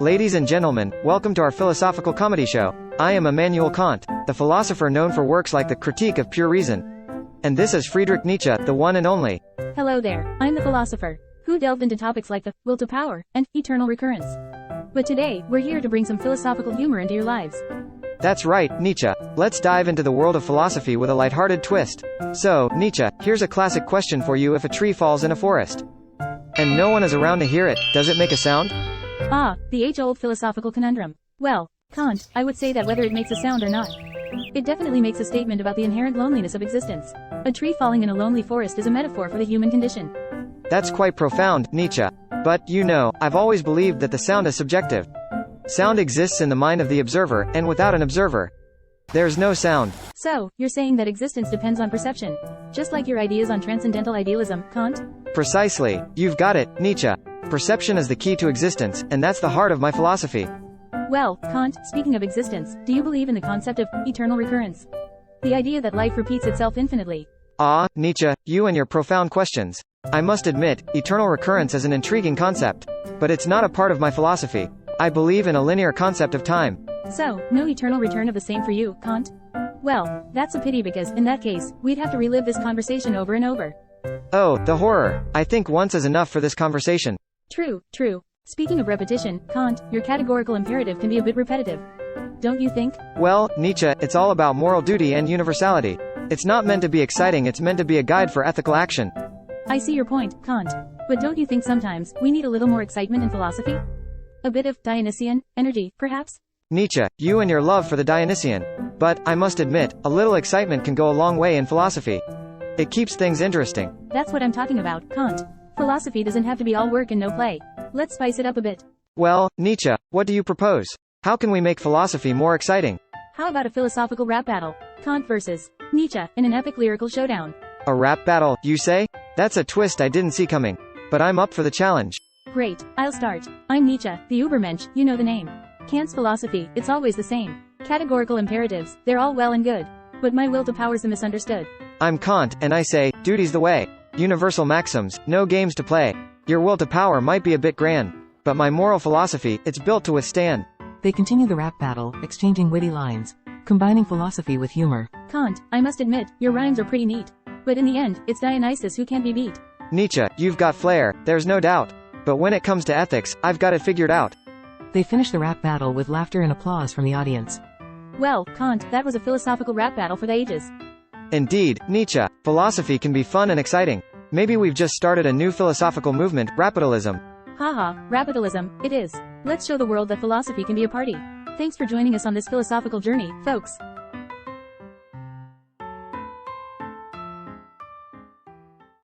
Ladies and gentlemen, welcome to our philosophical comedy show. I am Immanuel Kant, the philosopher known for works like the Critique of Pure Reason. And this is Friedrich Nietzsche, the one and only. Hello there, I'm the philosopher, who delved into topics like the will to power and eternal recurrence. But today, we're here to bring some philosophical humor into your lives. That's right, Nietzsche. Let's dive into the world of philosophy with a lighthearted twist. So, Nietzsche, here's a classic question for you: if a tree falls in a forest, and no one is around to hear it, does it make a sound? Ah, the age-old philosophical conundrum. Well, Kant, I would say that whether it makes a sound or not, it definitely makes a statement about the inherent loneliness of existence. A tree falling in a lonely forest is a metaphor for the human condition. That's quite profound, Nietzsche. But, you know, I've always believed that the sound is subjective. Sound exists in the mind of the observer, and without an observer, there's no sound. So, you're saying that existence depends on perception, just like your ideas on transcendental idealism, Kant? Precisely. You've got it, Nietzsche. Perception is the key to existence, and that's the heart of my philosophy. Well, Kant, speaking of existence, do you believe in the concept of eternal recurrence? The idea that life repeats itself infinitely. Ah, Nietzsche, you and your profound questions. I must admit, eternal recurrence is an intriguing concept. But it's not a part of my philosophy. I believe in a linear concept of time. So, no eternal return of the same for you, Kant? Well, that's a pity because, in that case, we'd have to relive this conversation over and over. Oh, the horror. I think once is enough for this conversation. True. Speaking of repetition, Kant, your categorical imperative can be a bit repetitive. Don't you think? Well, Nietzsche, it's all about moral duty and universality. It's not meant to be exciting, it's meant to be a guide for ethical action. I see your point, Kant. But don't you think sometimes we need a little more excitement in philosophy? A bit of Dionysian energy, perhaps? Nietzsche, you and your love for the Dionysian. But, I must admit, a little excitement can go a long way in philosophy. It keeps things interesting. That's what I'm talking about, Kant. Philosophy doesn't have to be all work and no play. Let's spice it up a bit. Well, Nietzsche, what do you propose? How can we make philosophy more exciting? How about a philosophical rap battle? Kant versus Nietzsche in an epic lyrical showdown. A rap battle, you say? That's a twist I didn't see coming. But I'm up for the challenge. Great, I'll start. I'm Nietzsche, the Übermensch, you know the name. Kant's philosophy, it's always the same. Categorical imperatives, they're all well and good. But my will to power's the misunderstood. I'm Kant, and I say, duty's the way. Universal maxims, no games to play. Your will to power might be a bit grand, but my moral philosophy, it's built to withstand. They continue the rap battle, exchanging witty lines, combining philosophy with humor. Kant, I must admit, your rhymes are pretty neat. But in the end, it's Dionysus who can't be beat. Nietzsche, you've got flair, there's no doubt. But when it comes to ethics, I've got it figured out. They finish the rap battle with laughter and applause from the audience. Well, Kant, that was a philosophical rap battle for the ages. Indeed, Nietzsche, philosophy can be fun and exciting. Maybe we've just started a new philosophical movement, Rapitalism. Haha, Rapitalism, it is. Let's show the world that philosophy can be a party. Thanks for joining us on this philosophical journey, folks.